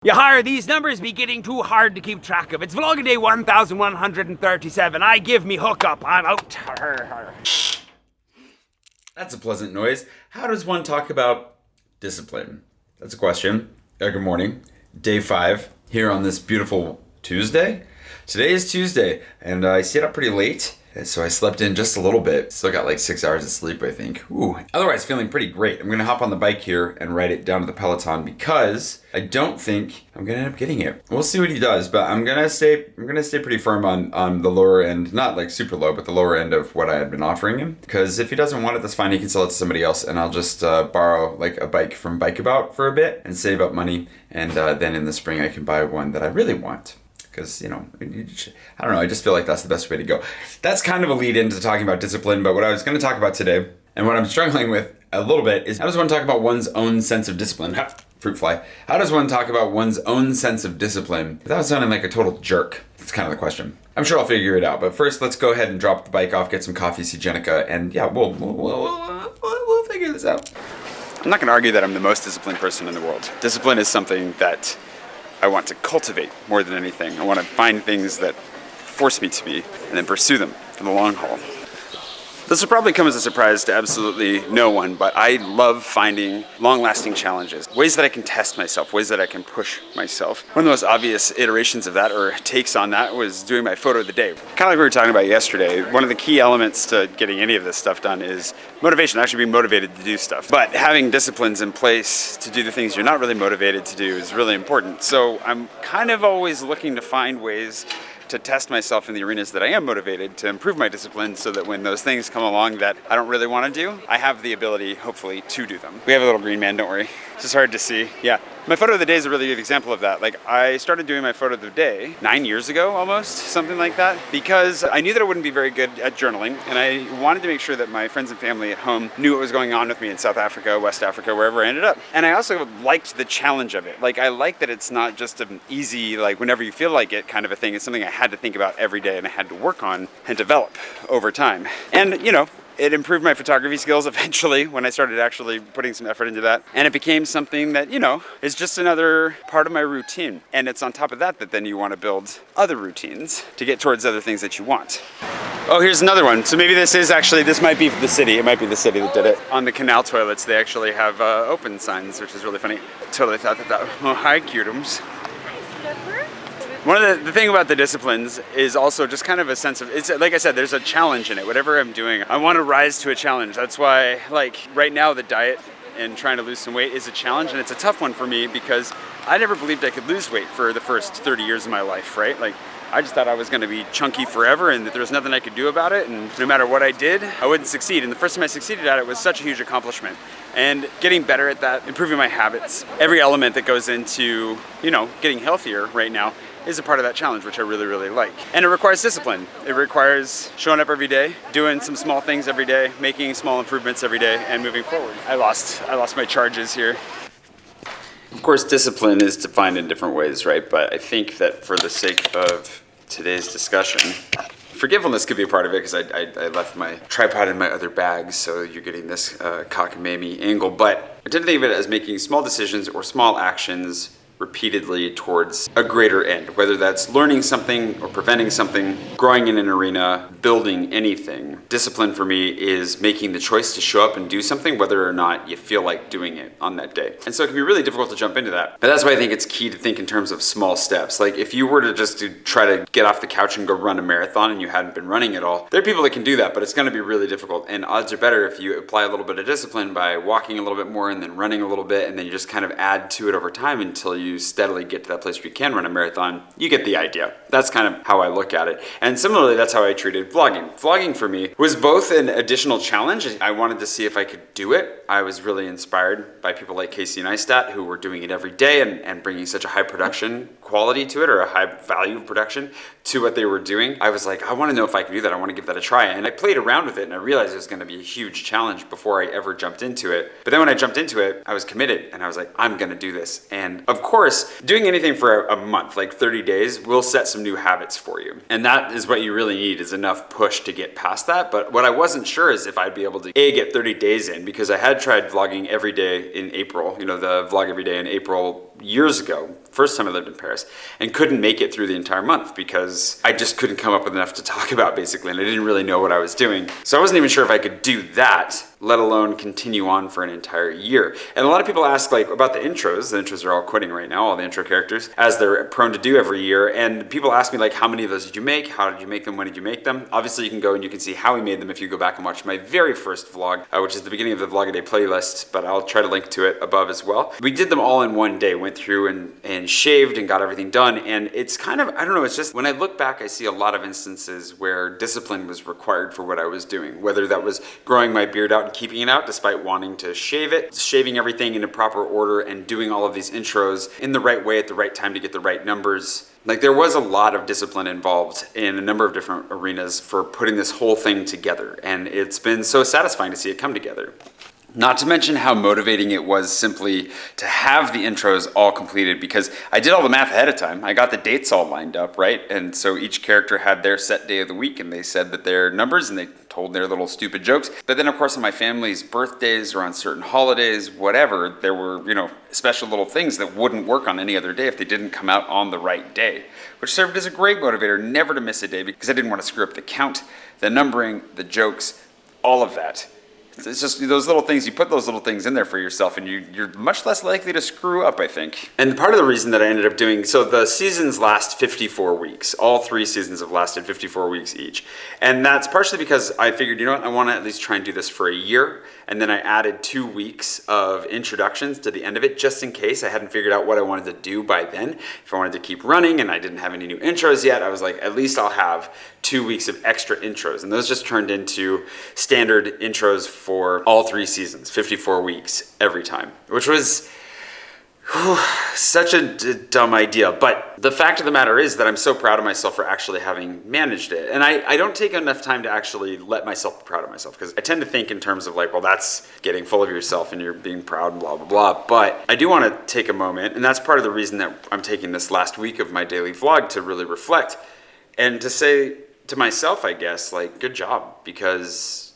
Yahar, these numbers be getting too hard to keep track of. It's vlog day 1137. I give me hookup. I'm out. That's a pleasant noise. How does one talk about discipline? That's a question. Good morning. Day 5 here on this beautiful Tuesday. Today is Tuesday, and I stayed up pretty late. So I slept in just a little bit. Still got like 6 hours of sleep, I think. Ooh. Otherwise, feeling pretty great. I'm gonna hop on the bike here and ride it down to the Peloton because I don't think I'm gonna end up getting it. We'll see what he does, but I'm gonna stay pretty firm on the lower end, not like super low, but the lower end of what I had been offering him. Because if he doesn't want it, that's fine. He can sell it to somebody else, and I'll just borrow like a bike from Bike About for a bit and save up money. And then in the spring, I can buy one that I really want. Because, I don't know, I just feel like that's the best way to go. That's kind of a lead into talking about discipline, but what I was going to talk about today, and what I'm struggling with a little bit, is how does one talk about one's own sense of discipline? Fruit fly. How does one talk about one's own sense of discipline without sounding like a total jerk? That's kind of the question. I'm sure I'll figure it out, but first let's go ahead and drop the bike off, get some coffee, see Jenica, and yeah, we'll figure this out. I'm not going to argue that I'm the most disciplined person in the world. Discipline is something that I want to cultivate more than anything. I want to find things that force me to be and then pursue them for the long haul. This will probably come as a surprise to absolutely no one, but I love finding long-lasting challenges, ways that I can test myself, ways that I can push myself. One of the most obvious iterations of that, or takes on that, was doing my photo of the day. Kind of like we were talking about yesterday, one of the key elements to getting any of this stuff done is motivation, actually being motivated to do stuff. But having disciplines in place to do the things you're not really motivated to do is really important. So I'm kind of always looking to find ways to test myself in the arenas that I am motivated to improve my discipline so that when those things come along that I don't really want to do, I have the ability, hopefully, to do them. We have a little green man, don't worry. It's just hard to see. Yeah. My photo of the day is a really good example of that. Like, I started doing my photo of the day 9 years ago, almost, something like that, because I knew that I wouldn't be very good at journaling, and I wanted to make sure that my friends and family at home knew what was going on with me in South Africa, West Africa, wherever I ended up. And I also liked the challenge of it. Like, I like that it's not just an easy, like, whenever you feel like it kind of a thing. It's something I had to think about every day and I had to work on and develop over time. And, it improved my photography skills eventually when I started actually putting some effort into that. And it became something that, is just another part of my routine. And it's on top of that then you want to build other routines to get towards other things that you want. Oh, here's another one. So maybe this might be the city. It might be the city that did it. On the canal toilets, they actually have open signs, which is really funny. Totally thought that, oh, hi, cutums. One of the thing about the disciplines is also just kind of a sense of, it's like I said, there's a challenge in it. Whatever I'm doing, I want to rise to a challenge. That's why, like, right now the diet and trying to lose some weight is a challenge, and it's a tough one for me because I never believed I could lose weight for the first 30 years of my life, right? Like, I just thought I was going to be chunky forever and that there was nothing I could do about it, and no matter what I did, I wouldn't succeed. And the first time I succeeded at it was such a huge accomplishment. And getting better at that, improving my habits, every element that goes into, getting healthier right now is a part of that challenge, which I really, really like. And it requires discipline. It requires showing up every day, doing some small things every day, making small improvements every day, and moving forward. I lost my charges here. Of course, discipline is defined in different ways, right? But I think that for the sake of today's discussion, forgetfulness could be a part of it because I left my tripod in my other bag, so you're getting this cockamamie angle. But I tend to think of it as making small decisions or small actions repeatedly towards a greater end, whether that's learning something or preventing something, growing in an arena, building anything. Discipline for me is making the choice to show up and do something whether or not you feel like doing it on that day. And so it can be really difficult to jump into that. But that's why I think it's key to think in terms of small steps. Like, if you were to just try to get off the couch and go run a marathon and you hadn't been running at all, there are people that can do that, but it's going to be really difficult. And odds are better if you apply a little bit of discipline by walking a little bit more and then running a little bit, and then you just kind of add to it over time until you steadily get to that place where you can run a marathon. You get the idea. That's kind of how I look at it. And similarly, that's how I treated vlogging. Vlogging for me was both an additional challenge. I wanted to see if I could do it. I was really inspired by people like Casey Neistat, who were doing it every day and bringing such a high production quality to it, or a high value of production to what they were doing. I was like, I want to know if I can do that. I want to give that a try. And I played around with it, and I realized it was going to be a huge challenge before I ever jumped into it. But then when I jumped into it, I was committed, and I was like, I'm going to do this. And of course, doing anything for a month, like 30 days, will set some new habits for you. And that is what you really need, is enough push to get past that. But what I wasn't sure is if I'd be able to get 30 days in, because I had tried vlogging every day in April. The vlog every day in April years ago, first time I lived in Paris, and couldn't make it through the entire month because I just couldn't come up with enough to talk about, basically, and I didn't really know what I was doing. So I wasn't even sure if I could do that, let alone continue on for an entire year. And a lot of people ask like about the intros. The intros are all quitting right now, all the intro characters, as they're prone to do every year. And people ask me like, how many of those did you make? How did you make them? When did you make them? Obviously you can go and you can see how we made them if you go back and watch my very first vlog, which is the beginning of the Vlog-A-Day playlist, but I'll try to link to it above as well. We did them all in one day, went through and shaved and got everything done. And it's kind of, I don't know, it's just when I look back, I see a lot of instances where discipline was required for what I was doing, whether that was growing my beard out and keeping it out despite wanting to shave it, shaving everything in a proper order and doing all of these intros in the right way at the right time to get the right numbers. Like there was a lot of discipline involved in a number of different arenas for putting this whole thing together. And it's been so satisfying to see it come together. Not to mention how motivating it was simply to have the intros all completed, because I did all the math ahead of time. I got the dates all lined up, right? And so each character had their set day of the week, and they said that their numbers and they told their little stupid jokes. But then of course on my family's birthdays or on certain holidays, whatever, there were, you know, special little things that wouldn't work on any other day if they didn't come out on the right day, which served as a great motivator never to miss a day, because I didn't want to screw up the count, the numbering, the jokes, all of that. It's just those little things, you put those little things in there for yourself and you're much less likely to screw up, I think. And part of the reason that I ended up doing, so the seasons last 54 weeks. All 3 seasons have lasted 54 weeks each. And that's partially because I figured, you know what, I want to at least try and do this for a year. And then I added 2 weeks of introductions to the end of it, just in case I hadn't figured out what I wanted to do by then. If I wanted to keep running and I didn't have any new intros yet, I was like, at least I'll have 2 weeks of extra intros. And those just turned into standard intros for all 3 seasons, 54 weeks every time, which was such a dumb idea. But the fact of the matter is that I'm so proud of myself for actually having managed it. And I don't take enough time to actually let myself be proud of myself, because I tend to think in terms of like, well, that's getting full of yourself and you're being proud and blah, blah, blah. But I do want to take a moment, and that's part of the reason that I'm taking this last week of my daily vlog to really reflect and to say to myself, I guess, like, good job, because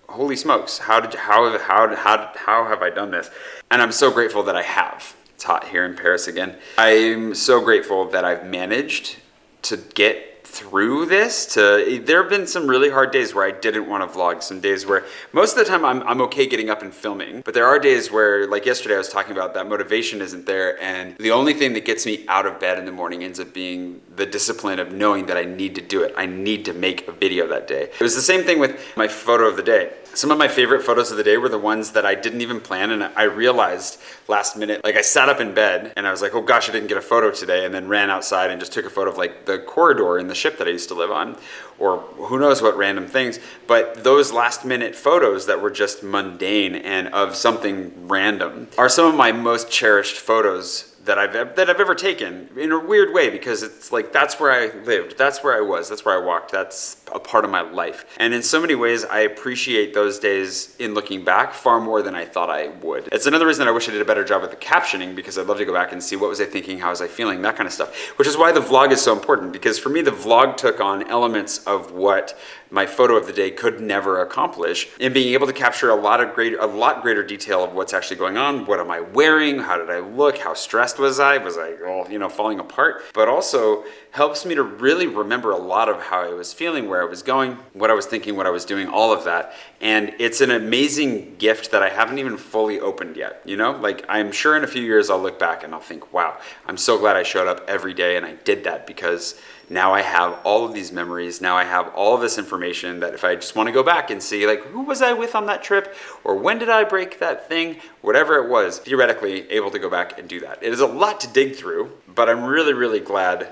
holy smokes, how have I done this? And I'm so grateful that I have. It's hot here in Paris again. I'm so grateful that I've managed to get through this. There have been some really hard days where I didn't want to vlog, some days where most of the time I'm okay getting up and filming, but there are days where, like yesterday I was talking about, that motivation isn't there, and the only thing that gets me out of bed in the morning ends up being the discipline of knowing that I need to do it. I need to make a video that day. It was the same thing with my photo of the day. Some of my favorite photos of the day were the ones that I didn't even plan, and I realized last minute, like I sat up in bed and I was like, oh gosh, I didn't get a photo today, and then ran outside and just took a photo of like the corridor in the ship that I used to live on, or who knows what random things. But those last minute photos that were just mundane and of something random are some of my most cherished photos that I've ever taken, in a weird way, because it's like, that's where I lived, that's where I was, that's where I walked, that's a part of my life. And in so many ways, I appreciate those days in looking back far more than I thought I would. It's another reason I wish I did a better job with the captioning, because I'd love to go back and see what was I thinking, how was I feeling, that kind of stuff. Which is why the vlog is so important, because for me, the vlog took on elements of what my photo of the day could never accomplish, in being able to capture a lot greater detail of what's actually going on. What am I wearing? How did I look? How stressed was I? Was I all, falling apart? But also helps me to really remember a lot of how I was feeling, where I was going, what I was thinking, what I was doing, all of that. And it's an amazing gift that I haven't even fully opened yet, Like, I'm sure in a few years I'll look back and I'll think, wow, I'm so glad I showed up every day and I did that, because now I have all of these memories. Now I have all of this information that if I just want to go back and see, like, who was I with on that trip? Or when did I break that thing? Whatever it was, theoretically able to go back and do that. It is a lot to dig through, but I'm really, really glad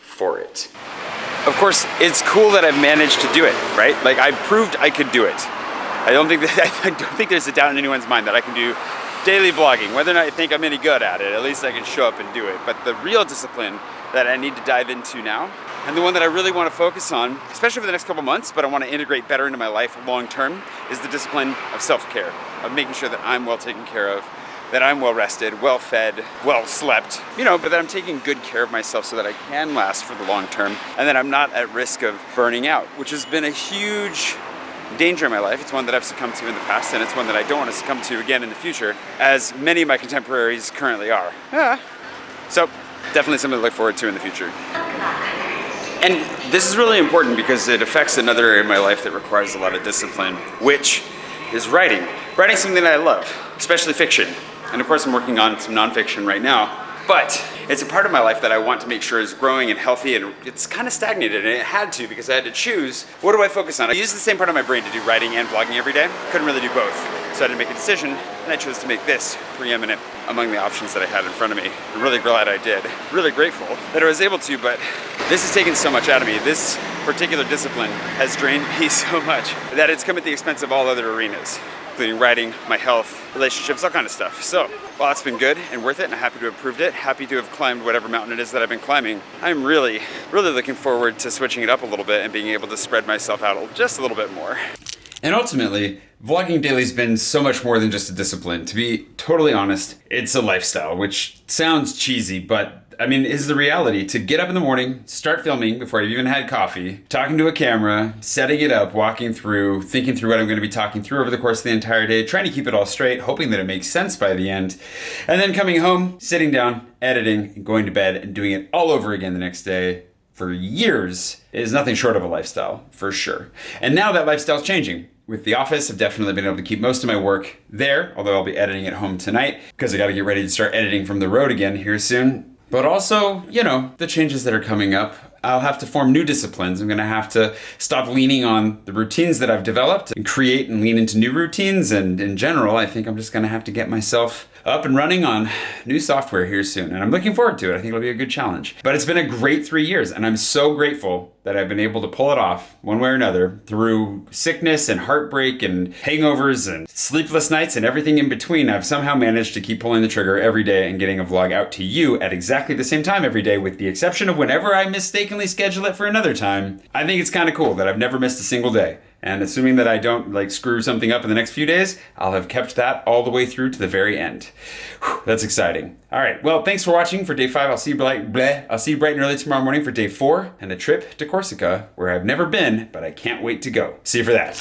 for it. Of course, it's cool that I've managed to do it, right? Like, I've proved I could do it. I don't think there's a doubt in anyone's mind that I can do daily vlogging. Whether or not I think I'm any good at it, at least I can show up and do it. But the real discipline that I need to dive into now, and the one that I really want to focus on, especially for the next couple months, but I want to integrate better into my life long term, is the discipline of self-care, of making sure that I'm well taken care of, that I'm well rested, well fed, well slept, but that I'm taking good care of myself so that I can last for the long term, and that I'm not at risk of burning out, which has been a huge danger in my life. It's one that I've succumbed to in the past, and it's one that I don't want to succumb to again in the future, as many of my contemporaries currently are. So definitely something to look forward to in the future. And this is really important because it affects another area of my life that requires a lot of discipline, which is writing. Writing something that I love, especially fiction. And of course I'm working on some nonfiction right now, but it's a part of my life that I want to make sure is growing and healthy, and it's kind of stagnated, and it had to because I had to choose, what do I focus on? I use the same part of my brain to do writing and vlogging every day. Couldn't really do both. So I had to make a decision, and I chose to make this preeminent among the options that I had in front of me. I'm really glad I did. Really grateful that I was able to, but this has taken so much out of me. This particular discipline has drained me so much that it's come at the expense of all other arenas, including writing, my health, relationships, all kind of stuff. So, while it's been good and worth it, and I'm happy to have proved it, happy to have climbed whatever mountain it is that I've been climbing, I'm really looking forward to switching it up a little bit and being able to spread myself out just a little bit more. And ultimately, vlogging daily's been so much more than just a discipline. To be totally honest, it's a lifestyle, which sounds cheesy, but I mean, is the reality. To get up in the morning, start filming before I've even had coffee, talking to a camera, setting it up, walking through, thinking through what I'm going to be talking through over the course of the entire day, trying to keep it all straight, hoping that it makes sense by the end, and then coming home, sitting down, editing, going to bed, and doing it all over again the next day for years is nothing short of a lifestyle, for sure. And now that lifestyle's changing. With the office, I've definitely been able to keep most of my work there, although I'll be editing at home tonight because I got to get ready to start editing from the road again here soon. But also, you know, the changes that are coming up, I'll have to form new disciplines. I'm gonna have to stop leaning on the routines that I've developed and create and lean into new routines. And in general, I think I'm just gonna have to get myself up and running on new software here soon. And I'm looking forward to it. I think it'll be a good challenge. But it's been a great 3 years, and I'm so grateful that I've been able to pull it off one way or another through sickness and heartbreak and hangovers and sleepless nights and everything in between. I've somehow managed to keep pulling the trigger every day and getting a vlog out to you at exactly the same time every day, with the exception of whenever I mistakenly schedule it for another time. I think it's kind of cool that I've never missed a single day. And assuming that I don't like screw something up in the next few days, I'll have kept that all the way through to the very end. Whew, that's exciting. All right, well, thanks for watching for day 5. I'll see you bright and early tomorrow morning for day 4 and a trip to Corsica, where I've never been, but I can't wait to go. See you for that.